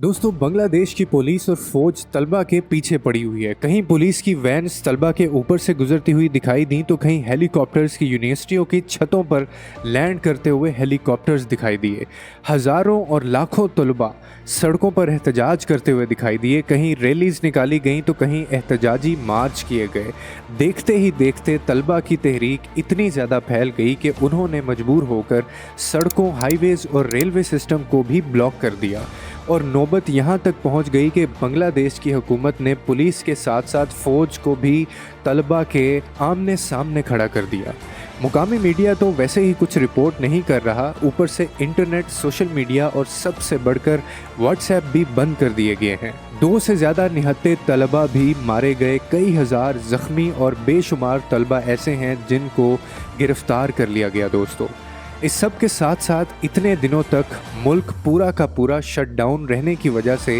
दोस्तों, बांग्लादेश की पुलिस और फौज तलबा के पीछे पड़ी हुई है। कहीं पुलिस की वैन्स तलबा के ऊपर से गुजरती हुई दिखाई दी तो कहीं हेलीकॉप्टर्स की यूनिवर्सिटियों की छतों पर लैंड करते हुए हेलीकॉप्टर्स दिखाई दिए। हज़ारों और लाखों तलबा सड़कों पर एहतजाज करते हुए दिखाई दिए। कहीं रैलीज निकाली गई तो कहीं एहतजाजी मार्च किए गए। देखते ही देखते तलबा की तहरीक इतनी ज़्यादा फैल गई कि उन्होंने मजबूर होकर सड़कों, हाईवेज़ और रेलवे सिस्टम को भी ब्लॉक कर दिया। और नौबत यहाँ तक पहुँच गई कि बांग्लादेश की हुकूमत ने पुलिस के साथ साथ फ़ौज को भी तलबा के आमने सामने खड़ा कर दिया। मुकामी मीडिया तो वैसे ही कुछ रिपोर्ट नहीं कर रहा, ऊपर से इंटरनेट, सोशल मीडिया और सबसे बढ़कर व्हाट्सएप भी बंद कर दिए गए हैं। 2 से ज़्यादा निहत्ते तलबा भी मारे गए, कई हज़ार ज़ख्मी और बेशुमार तलबा ऐसे हैं जिनको गिरफ्तार कर लिया गया। दोस्तों, इस सब के साथ साथ इतने दिनों तक मुल्क पूरा का पूरा शटडाउन रहने की वजह से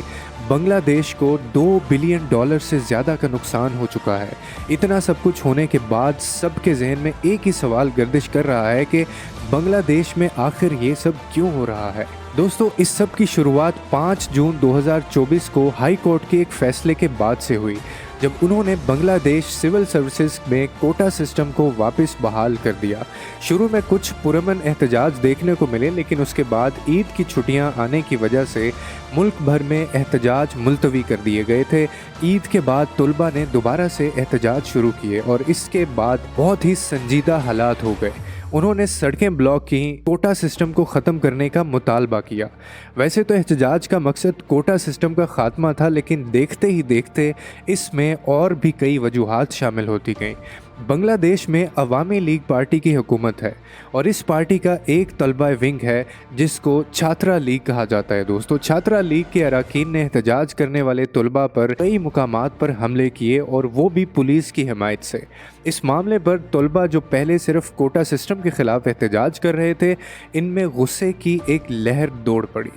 बांग्लादेश को $2 बिलियन से ज़्यादा का नुकसान हो चुका है। इतना सब कुछ होने के बाद सबके जहन में एक ही सवाल गर्दिश कर रहा है कि बांग्लादेश में आखिर ये सब क्यों हो रहा है। दोस्तों, इस सब की शुरुआत 5 जून 2024 को हाई कोर्ट के एक फैसले के बाद से हुई, जब उन्होंने बांग्लादेश सिविल सर्विसेज में कोटा सिस्टम को वापस बहाल कर दिया। शुरू में कुछ पुरअमन एहतजाज देखने को मिले, लेकिन उसके बाद ईद की छुट्टियां आने की वजह से मुल्क भर में एहतजाज मुलतवी कर दिए गए थे। ईद के बाद तलबा ने दोबारा से एहतजाज शुरू किए और इसके बाद बहुत ही संजीदा हालात हो गए। उन्होंने सड़कें ब्लॉक की, कोटा सिस्टम को ख़त्म करने का मुतालबा किया। वैसे तो एहतजाज का मकसद कोटा सिस्टम का ख़ात्मा था, लेकिन देखते ही देखते इसमें और भी कई वजूहात शामिल होती गईं। बांग्लादेश में अवामी लीग पार्टी की हुकूमत है और इस पार्टी का एक तलबा विंग है जिसको छात्रा लीग कहा जाता है। दोस्तों, छात्रा लीग के अरकान ने एहतजाज करने वाले तलबा पर कई मुकामात पर हमले किए और वो भी पुलिस की हिमायत से। इस मामले पर तलबा जो पहले सिर्फ कोटा सिस्टम के ख़िलाफ़ एहतजाज कर रहे थे, इनमें गुस्से की एक लहर दौड़ पड़ी।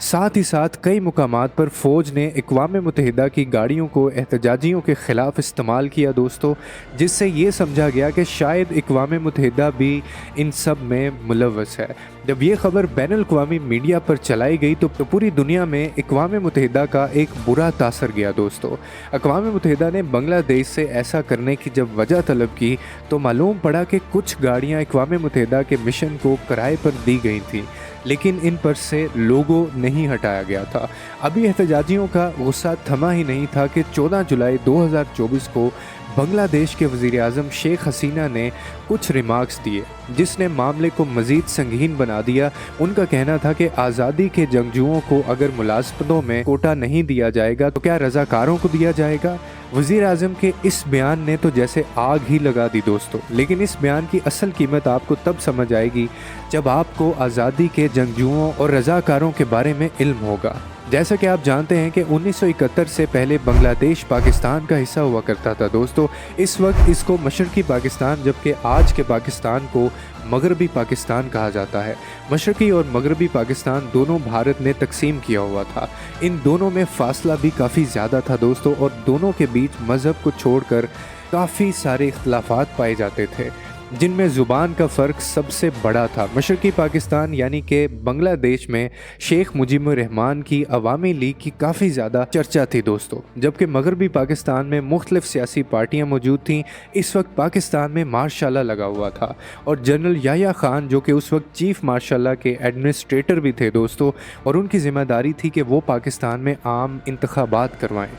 साथ ही साथ कई मुकामात पर फ़ौज ने अक़वाम मुत्तहिदा की गाड़ियों को एहतजाजियों के ख़िलाफ़ इस्तेमाल किया। दोस्तों, जिससे ये समझा गया कि शायद अक़वाम मुत्तहिदा भी इन सब में मुलव्वस है। जब ये ख़बर बैनुल-अक़वामी मीडिया पर चलाई गई तो पूरी दुनिया में अक़वाम मुत्तहिदा का एक बुरा तासर गया। दोस्तों, अक़वाम मुत्तहिदा ने बांग्लादेश से ऐसा करने की जब वजह तलब की तो मालूम पड़ा कि कुछ गाड़ियाँ अक़वाम मुत्तहिदा के मिशन को किराए पर दी गई थीं, लेकिन इन पर से लोगो नहीं हटाया गया था। अभी एहतजाजियों का गुस्सा थमा ही नहीं था कि 14 जुलाई 2024 को बांग्लादेश के वज़ीर-ए-आज़म शेख हसीना ने कुछ रिमार्क्स दिए जिसने मामले को मज़ीद संगीन बना दिया। उनका कहना था कि आज़ादी के जंगजुओं को अगर मुलाज़मतों में कोटा नहीं दिया जाएगा तो क्या रज़ाकारों को दिया जाएगा। वज़ीर-ए-आज़म के इस बयान ने तो जैसे आग ही लगा दी। दोस्तों, लेकिन इस बयान की असल कीमत आपको तब समझ आएगी जब आपको आज़ादी के जंगजुओं और रज़ाकारों के बारे में इल्म होगा। जैसा कि आप जानते हैं कि 1971 से पहले बांग्लादेश पाकिस्तान का हिस्सा हुआ करता था। दोस्तों, इस वक्त इसको मशरक़ी पाकिस्तान, जबकि आज के पाकिस्तान को मगरबी पाकिस्तान कहा जाता है। मशरक़ी और मगरबी पाकिस्तान दोनों भारत ने तकसीम किया हुआ था। इन दोनों में फ़ासला भी काफ़ी ज़्यादा था। दोस्तों, और दोनों के बीच मज़हब को छोड़कर काफ़ी सारे इख्तलाफात पाए जाते थे, जिनमें ज़ुबान का फ़र्क सबसे बड़ा था। मशरक़ी पाकिस्तान यानी कि बांग्लादेश में शेख मुजीबुर रहमान की अवामी लीग की काफ़ी ज़्यादा चर्चा थी। दोस्तों, जबकि मगरबी पाकिस्तान में मुख्तलिफ़ सियासी पार्टियाँ मौजूद थीं। इस वक्त पाकिस्तान में मार्शाला लगा हुआ था और जनरल याह्या खान, जो कि उस वक्त चीफ़ मार्शाला के एडमिनिस्ट्रेटर भी थे। दोस्तों, और उनकी ज़िम्मेदारी थी कि वो पाकिस्तान में आम इंतखाबात करवाएँ।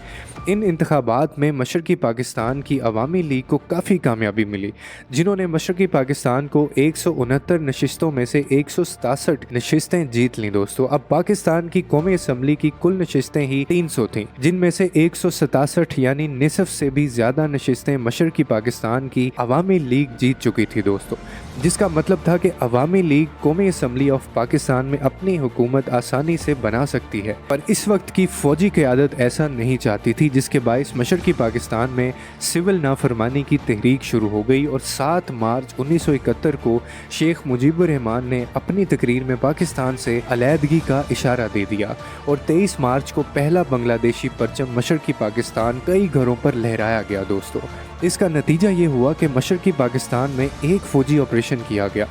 इन इंतखाबात में मशरक़ी पाकिस्तान की अवामी लीग को काफ़ी कामयाबी मिली, जिन्होंने मशरक़ी पाकिस्तान को 169 नशिस्तों में से 167 नशिस्तें जीत लीं। दोस्तों, अब पाकिस्तान की कौमी असम्बली की कुल नशिस्तें ही 300 थीं, जिनमें से 167 यानी निसफ से भी ज़्यादा नशिस्तें मशरक़ी पाकिस्तान की अवामी लीग जीत चुकी थी। दोस्तों, जिसका मतलब था कि अवामी लीग कौमी असम्बली ऑफ पाकिस्तान में अपनी हुकूमत आसानी से बना सकती है। पर इस वक्त की फ़ौजी क़यादत ऐसा नहीं चाहती थी, जिसके बायस मशरक़ी पाकिस्तान में सिविल नाफरमानी की तहरीक शुरू हो गई और 7 मार्च 1971 को शेख मुजीबुर रहमान ने अपनी तकरीर में पाकिस्तान से अलहदगी का इशारा दे दिया और 23 मार्च को पहला बांग्लादेशी परचम मशरक़ी पाकिस्तान कई घरों पर लहराया गया। दोस्तों, इसका नतीजा ये हुआ कि मशरक़ी पाकिस्तान में एक फ़ौजी ऑपरेशन किया गया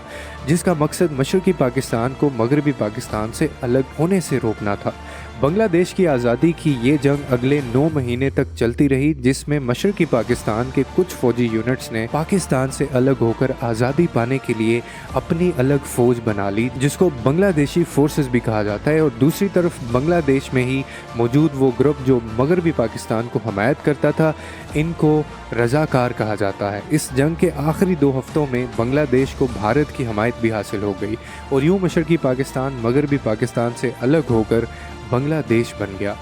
जिसका मकसद मशरकी पाकिस्तान को मगरबी पाकिस्तान से अलग होने से रोकना था। बांग्लादेश की आज़ादी की ये जंग अगले 9 महीने तक चलती रही, जिसमें मशरकी पाकिस्तान के कुछ फौजी यूनिट्स ने पाकिस्तान से अलग होकर आज़ादी पाने के लिए अपनी अलग फ़ौज बना ली, जिसको बांग्लादेशी फोर्सेस भी कहा जाता है। और दूसरी तरफ बांग्लादेश में ही मौजूद वो ग्रुप जो मगरबी पाकिस्तान को हमायत करता था, इनको रज़ाकार कहा जाता है। इस जंग के आखिरी 2 हफ्तों में बांग्लादेश को भारत की हमायत भी हासिल हो गई और यूँ मशरकी पाकिस्तान मगरबी पाकिस्तान से अलग होकर बांग्लादेश बन गया।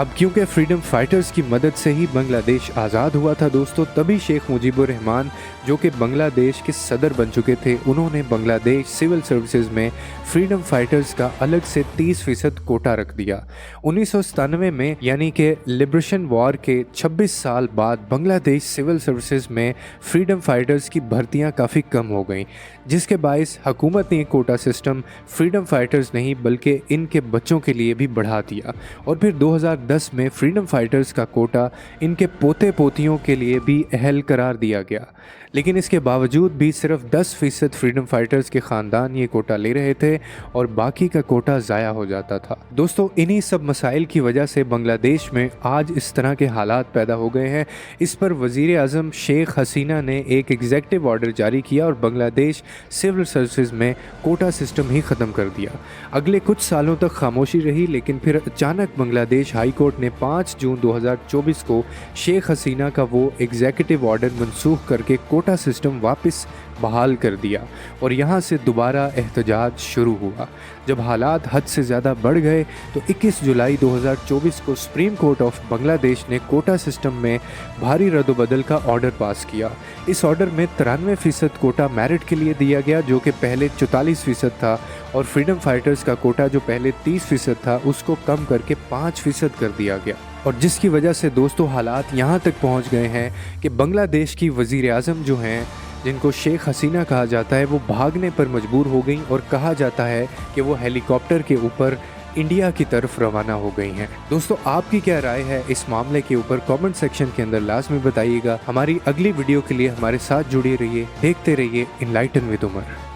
अब क्योंकि फ्रीडम फाइटर्स की मदद से ही बांग्लादेश आज़ाद हुआ था दोस्तों, तभी शेख मुजीबुर रहमान जो कि बांग्लादेश के सदर बन चुके थे, उन्होंने बांग्लादेश सिविल सर्विसेज में फ्रीडम फाइटर्स का अलग से 30% कोटा रख दिया। 1997 में यानी कि लिबरेशन वॉर के 26 साल बाद बांग्लादेश सिविल सर्विसेज में फ्रीडम फाइटर्स की भर्तियां काफ़ी कम हो गईं, जिसके बायस हुकूमत ने कोटा सिस्टम फ्रीडम फाइटर्स नहीं बल्कि इनके बच्चों के लिए भी बढ़ा दिया। और फिर 2010 में फ्रीडम फाइटर्स का कोटा इनके पोते पोतियों के लिए भी अहल करार दिया गया। लेकिन इसके बावजूद भी सिर्फ 10% फ्रीडम फाइटर्स के ख़ानदान ये कोटा ले रहे थे और बाकी का कोटा ज़ाया हो जाता था। दोस्तों, इन्हीं सब मसाइल की वजह से बांग्लादेश में आज इस तरह के हालात पैदा हो गए हैं। इस पर वज़ीर आज़म शेख हसीना ने एक एग्जेक्टिव ऑर्डर जारी किया और बांग्लादेश सिविल सर्विसेज में कोटा सिस्टम ही ख़त्म कर दिया। अगले कुछ सालों तक खामोशी रही, लेकिन फिर अचानक बांग्लादेश हाई कोर्ट ने 5 जून 2024 को शेख हसीना का वो एग्जेक्टिव ऑर्डर मनसूख करके कोटा सिस्टम वापस बहाल कर दिया और यहाँ से दोबारा एहतजाज शुरू हुआ। जब हालात हद से ज़्यादा बढ़ गए तो 21 जुलाई 2024 को सुप्रीम कोर्ट ऑफ बांग्लादेश ने कोटा सिस्टम में भारी रद्दबदल का ऑर्डर पास किया। इस ऑर्डर में 93% कोटा मेरिट के लिए दिया गया, जो कि पहले 44% था, और फ्रीडम फाइटर्स का कोटा जो पहले 30% था उसको कम करके 5% कर दिया गया। और जिसकी वजह से दोस्तों हालात यहाँ तक पहुँच गए हैं कि बांग्लादेश की वज़ीर आज़म जो हैं, जिनको शेख हसीना कहा जाता है, वो भागने पर मजबूर हो गई और कहा जाता है कि वो हेलीकॉप्टर के ऊपर इंडिया की तरफ रवाना हो गई हैं। दोस्तों, आपकी क्या राय है इस मामले के ऊपर कमेंट सेक्शन के अंदर लाजमी बताइएगा। हमारी अगली वीडियो के लिए हमारे साथ जुड़े रहिए, देखते रहिए इनलाइटन विद उमर।